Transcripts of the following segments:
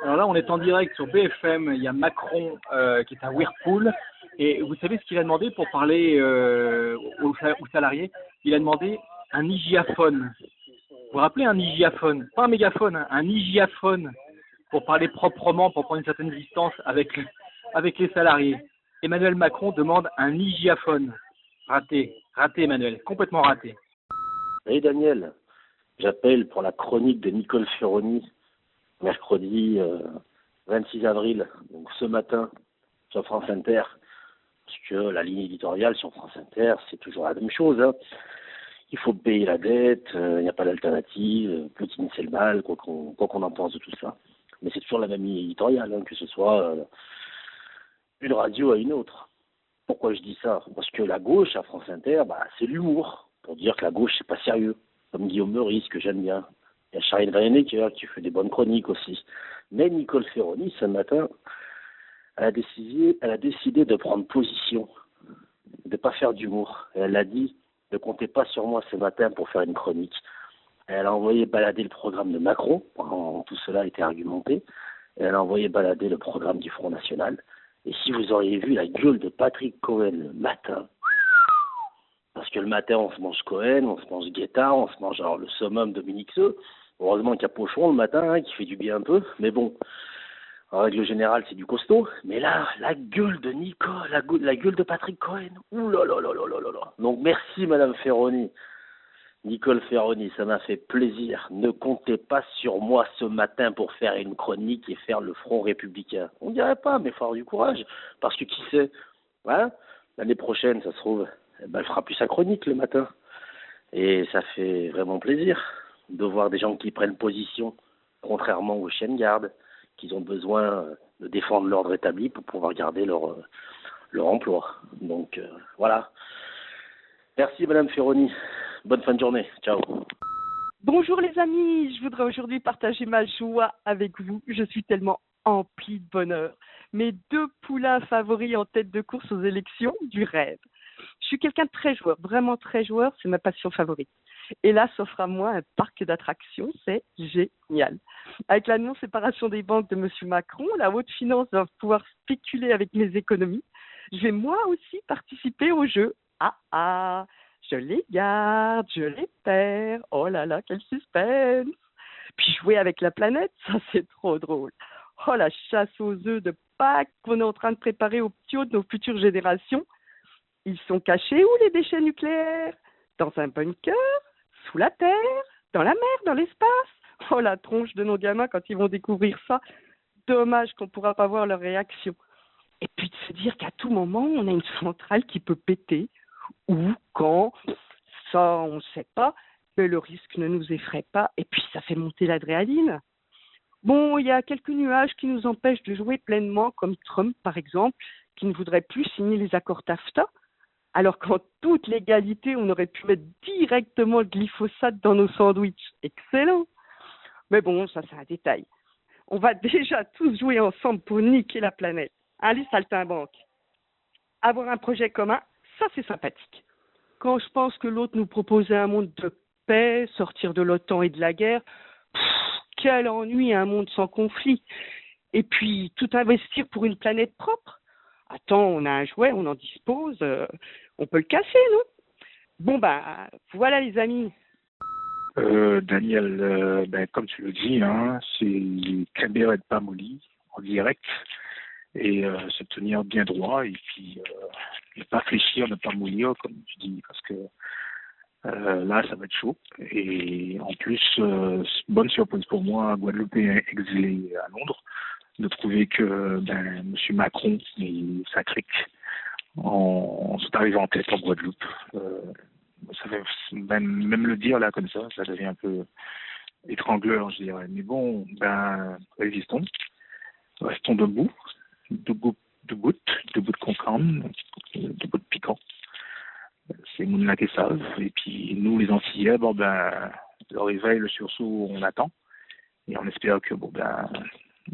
Alors là, on est en direct sur BFM. Il y a Macron qui est à Whirlpool. Et vous savez ce qu'il a demandé pour parler aux salariés? Il a demandé un hygiaphone. Vous vous rappelez un hygiaphone? Pas un mégaphone, hein, un hygiaphone pour parler proprement, pour prendre une certaine distance avec les salariés. Emmanuel Macron demande un hygiaphone. Raté, raté Emmanuel, complètement raté. Hey Daniel, j'appelle pour la chronique de Nicole Fioroni, mercredi 26 avril, donc ce matin, sur France Inter, parce que la ligne éditoriale sur France Inter, c'est toujours la même chose. Hein. Il faut payer la dette, il n'y a pas d'alternative, Poutine c'est le mal, quoi qu'on en pense de tout ça. Mais c'est toujours la même ligne éditoriale, hein, que ce soit une radio à une autre. Pourquoi je dis ça? Parce que la gauche à France Inter, c'est l'humour, pour dire que la gauche c'est pas sérieux, comme Guillaume Meurice, que j'aime bien. Il y a Charline Vanhoenacker qui fait des bonnes chroniques aussi. Mais Nicole Fioroni, ce matin, elle a décidé de prendre position, de ne pas faire d'humour. Et elle a dit, ne comptez pas sur moi ce matin pour faire une chronique. Et elle a envoyé balader le programme de Macron, quand tout cela a été argumenté. Et elle a envoyé balader le programme du Front National. Et si vous auriez vu la gueule de Patrick Cohen le matin, parce que le matin on se mange Cohen, on se mange Guetta, on se mange alors le summum Dominique Seux. Heureusement qu'il y a Pochon le matin, hein, qui fait du bien un peu, mais bon, en règle générale c'est du costaud. Mais là, la gueule de Nicole, la gueule de Patrick Cohen, ouh là là là là là là là. Donc merci Madame Ferroni. Nicole Ferroni, ça m'a fait plaisir. Ne comptez pas sur moi ce matin pour faire une chronique et faire le front républicain. On ne dirait pas, mais il faut avoir du courage. Parce que qui sait, hein, l'année prochaine, ça se trouve, elle fera plus sa chronique le matin. Et ça fait vraiment plaisir de voir des gens qui prennent position, contrairement aux chiens de garde, qui ont besoin de défendre l'ordre établi pour pouvoir garder leur emploi. Donc voilà. Merci Madame Ferroni. Bonne fin de journée. Ciao. Bonjour les amis, je voudrais aujourd'hui partager ma joie avec vous. Je suis tellement emplie de bonheur. Mes 2 poulains favoris en tête de course aux élections, du rêve. Je suis quelqu'un de très joueur, vraiment très joueur, c'est ma passion favorite. Et là, s'offre à moi un parc d'attractions, c'est génial. Avec la non-séparation des banques de M. Macron, la haute finance va pouvoir spéculer avec mes économies. Je vais moi aussi participer au jeu. Je les garde, je les perds. Oh là là, quel suspense! Puis jouer avec la planète, ça c'est trop drôle. Oh la chasse aux œufs de Pâques qu'on est en train de préparer aux petits de nos futures générations. Ils sont cachés où les déchets nucléaires? Dans un bunker? Sous la terre? Dans la mer? Dans l'espace? Oh la tronche de nos gamins quand ils vont découvrir ça. Dommage qu'on ne pourra pas voir leur réaction. Et puis de se dire qu'à tout moment, on a une centrale qui peut péter. Ou quand, ça on ne sait pas, mais le risque ne nous effraie pas et puis ça fait monter l'adrénaline. Bon, il y a quelques nuages qui nous empêchent de jouer pleinement, comme Trump par exemple, qui ne voudrait plus signer les accords TAFTA, alors qu'en toute légalité, on aurait pu mettre directement le glyphosate dans nos sandwichs. Excellent! Mais bon, ça c'est un détail. On va déjà tous jouer ensemble pour niquer la planète. Allez, saltimbanque! Avoir un projet commun, ça, c'est sympathique. Quand je pense que l'autre nous proposait un monde de paix, sortir de l'OTAN et de la guerre, quel ennui, un monde sans conflit. Et puis, tout investir pour une planète propre. Attends, on a un jouet, on en dispose, on peut le casser, non? Bon, voilà les amis. Daniel, comme tu le dis, hein, c'est Cabert et Pamoli en direct. Et se tenir bien droit et puis ne pas fléchir, ne pas mouiller comme tu dis, parce que là ça va être chaud. Et en plus, bonne surprise pour moi, Guadeloupéen exilé à Londres, de trouver que M. Macron et sa clique sont arrivés en tête en Guadeloupe. Ça fait, même le dire là comme ça devient un peu étrangleur, je dirais. Mais bon, résistons, restons debout. Debout de concombre, debout de piquant. C'est Mounla qui savent. Et puis nous, les Antillais, le réveil, le sursaut, on attend. Et on espère que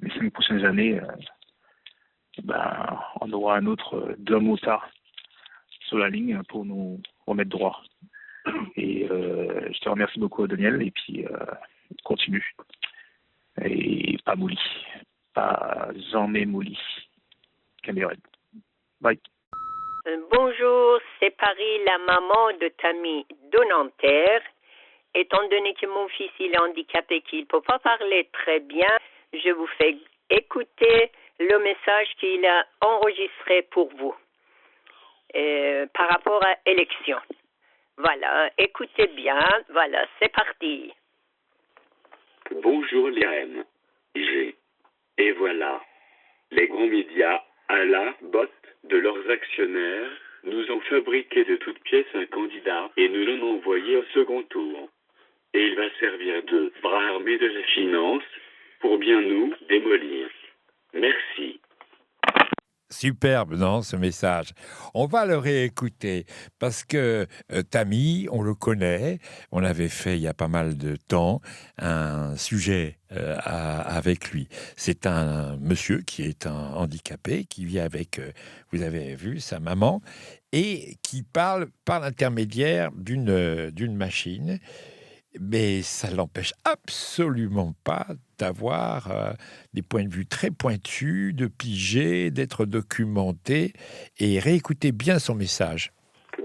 les 5 prochaines années, on aura un autre 2 motards sur la ligne pour nous remettre droit. Et je te remercie beaucoup, Daniel. Et puis continue. Et pas mouli. pas jamais molli. Caberet. Bye. Bonjour, c'est Paris, la maman de Tammy de Nanterre. Étant donné que mon fils il est handicapé et qu'il ne peut pas parler très bien, je vous fais écouter le message qu'il a enregistré pour vous par rapport à l'élection. Voilà, écoutez bien, voilà, c'est parti. Bonjour l'IRM, et voilà, les grands médias, à la botte de leurs actionnaires, nous ont fabriqué de toutes pièces un candidat et nous l'ont envoyé au second tour. Et il va servir de bras armé de la finance pour bien nous démolir. Merci. Superbe, non, ce message. On va le réécouter parce que Tammy, on le connaît. On avait fait il y a pas mal de temps un sujet avec lui. C'est un monsieur qui est un handicapé, qui vit avec, vous avez vu, sa maman, et qui parle par l'intermédiaire d'une machine. Mais ça ne l'empêche absolument pas d'avoir des points de vue très pointus, de piger, d'être documenté et réécouter bien son message.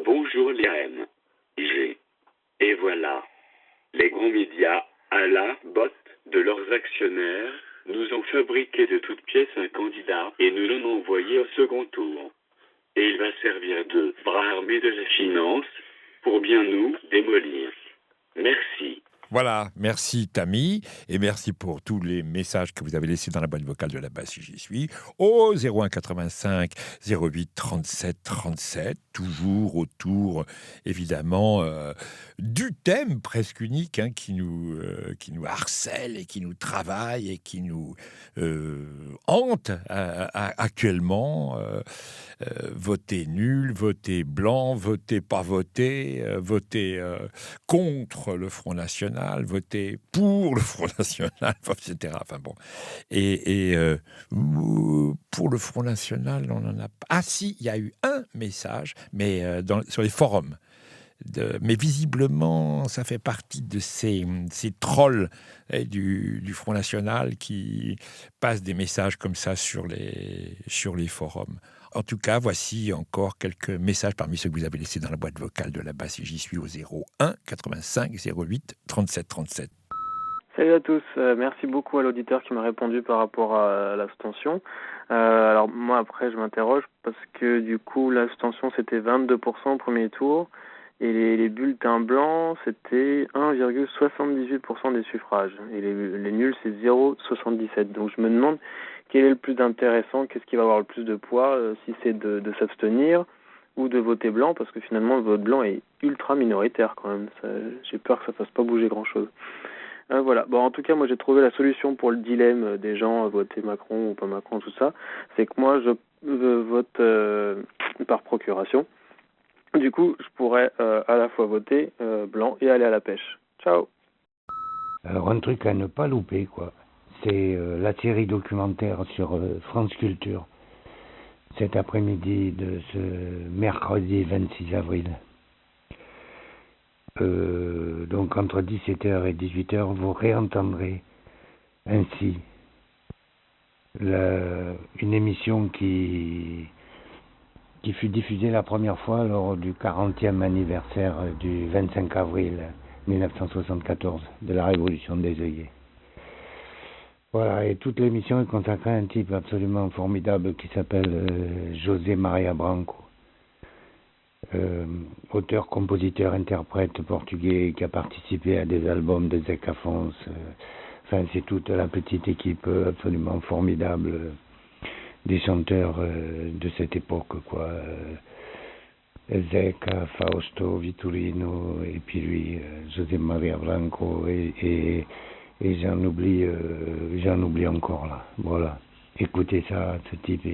Bonjour l'IRM, et voilà, les grands médias, à la botte de leurs actionnaires, nous ont fabriqué de toutes pièces un candidat et nous l'ont envoyé au second tour. Et il va servir de bras armé de la finance pour bien nous démolir. Merci. Voilà, merci Tammy, et merci pour tous les messages que vous avez laissés dans la boîte vocale de la base si j'y suis, au 01 85 08 37 37, toujours autour, évidemment, du thème presque unique qui nous harcèle et qui nous travaille et qui nous hante actuellement. Voter nul, voter blanc, voter pas voter, voter contre le Front National, voter pour le Front National, etc. Enfin bon. Et pour le Front National, on en a pas. Ah si, il y a eu un message, mais sur les forums. Mais visiblement, ça fait partie de ces trolls du Front National qui passent des messages comme ça sur les forums. En tout cas, voici encore quelques messages parmi ceux que vous avez laissés dans la boîte vocale de la base si j'y suis au 01 85 08 37 37. Salut à tous, merci beaucoup à l'auditeur qui m'a répondu par rapport à l'abstention. Alors moi après je m'interroge parce que du coup l'abstention c'était 22% au premier tour et les bulletins blancs c'était 1,78% des suffrages et les nuls c'est 0,77. Donc je me demande quel est le plus intéressant, qu'est-ce qui va avoir le plus de poids, si c'est de s'abstenir ou de voter blanc, parce que finalement le vote blanc est ultra minoritaire quand même. J'ai peur que ça fasse pas bouger grand-chose. Voilà. Bon, en tout cas, moi j'ai trouvé la solution pour le dilemme des gens voter Macron ou pas Macron, tout ça. C'est que moi je vote par procuration. Du coup, je pourrais à la fois voter blanc et aller à la pêche. Ciao. Alors un truc à ne pas louper, quoi. C'est la série documentaire sur France Culture, cet après-midi de ce mercredi 26 avril. Donc entre 17h et 18h, vous réentendrez ainsi une émission qui fut diffusée la première fois lors du 40e anniversaire du 25 avril 1974 de la Révolution des œillets. Voilà, et toute l'émission est consacrée à un type absolument formidable qui s'appelle José Maria Branco. Auteur, compositeur, interprète portugais qui a participé à des albums de Zeca Afonso. Enfin, c'est toute la petite équipe absolument formidable des chanteurs de cette époque, quoi. Zeca, Fausto, Vitorino, et puis lui, José Maria Branco, et j'en oublie encore là. Voilà. Écoutez ça, ce type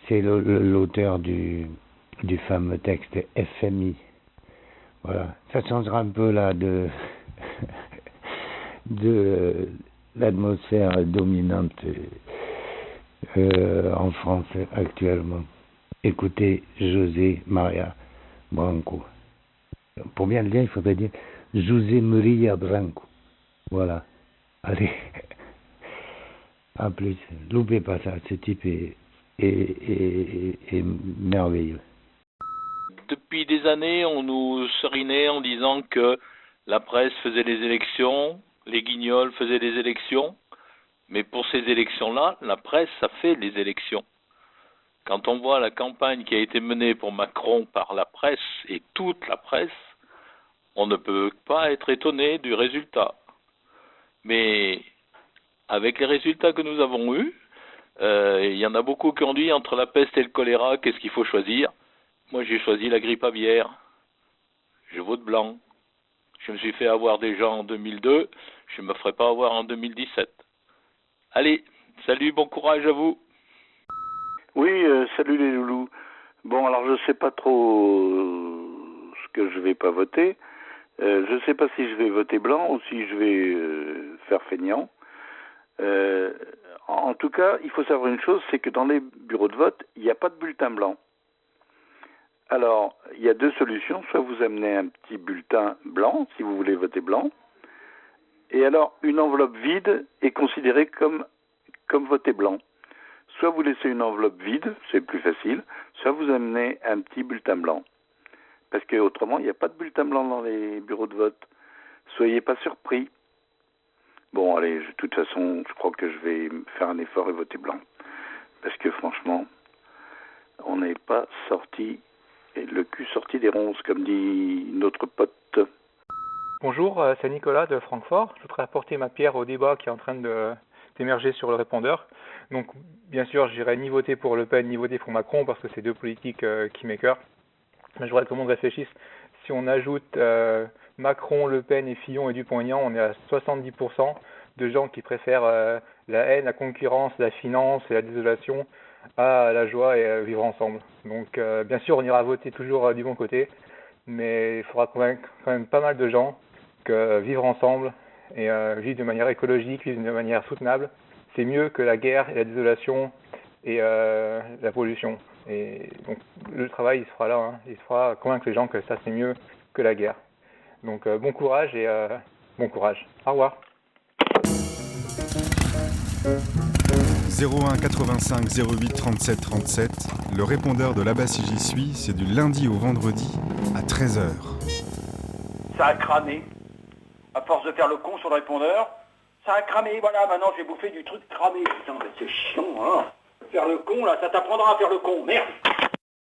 c'est l'auteur du fameux texte FMI. Voilà. Ça changera un peu là de l'atmosphère dominante en France actuellement. Écoutez José Maria Branco. Pour bien le dire, il faudrait dire José Maria Branco. Voilà. Allez. En plus, loupez pas ça, ce type est merveilleux. Depuis des années, on nous serinait en disant que la presse faisait les élections, les guignols faisaient les élections, mais pour ces élections-là, la presse a fait les élections. Quand on voit la campagne qui a été menée pour Macron par la presse et toute la presse, on ne peut pas être étonné du résultat. Mais avec les résultats que nous avons eus, il y en a beaucoup qui ont dit entre la peste et le choléra, qu'est-ce qu'il faut choisir? Moi, j'ai choisi la grippe aviaire. Je vote blanc. Je me suis fait avoir déjà en 2002, je ne me ferai pas avoir en 2017. Allez, salut, bon courage à vous. Oui, salut les loulous. Bon, alors je sais pas trop ce que je vais pas voter. Je sais pas si je vais voter blanc ou si je vais faire feignant. En tout cas, il faut savoir une chose, c'est que dans les bureaux de vote, il n'y a pas de bulletin blanc. Alors, il y a deux solutions. Soit vous amenez un petit bulletin blanc, si vous voulez voter blanc. Et alors, une enveloppe vide est considérée comme voter blanc. Soit vous laissez une enveloppe vide, c'est plus facile, soit vous amenez un petit bulletin blanc. Parce qu'autrement, il n'y a pas de bulletin blanc dans les bureaux de vote. Soyez pas surpris. Bon, allez, de toute façon, je crois que je vais faire un effort et voter blanc. Parce que franchement, on n'est pas sorti, le cul sorti des ronces, comme dit notre pote. Bonjour, c'est Nicolas de Francfort. Je voudrais apporter ma pierre au débat qui est en train d'émerger sur le répondeur. Donc, bien sûr, je n'irai ni voter pour Le Pen, ni voter pour Macron, parce que c'est deux politiques qui m'écœurent. Mais je voudrais que tout le monde réfléchisse. Si on ajoute Macron, Le Pen et Fillon et Dupont-Aignan, on est à 70% de gens qui préfèrent la haine, la concurrence, la finance et la désolation à la joie et vivre ensemble. Donc, bien sûr, on ira voter toujours du bon côté, mais il faudra convaincre quand même pas mal de gens que vivre ensemble et vivre de manière écologique, vivre de manière soutenable, c'est mieux que la guerre et la désolation et la pollution. Et donc le travail, il se fera là, hein. Il se fera convaincre les gens que ça c'est mieux que la guerre. Donc bon courage et bon courage. Au revoir. 01 85 08 37 37, le répondeur de là-bas si j'y suis, c'est du lundi au vendredi à 13h. Ça a cramé. À force de faire le con sur le répondeur, ça a cramé, voilà, maintenant j'ai bouffé du truc cramé. Putain, mais c'est chiant, hein. Faire le con, là, ça t'apprendra à faire le con, merde.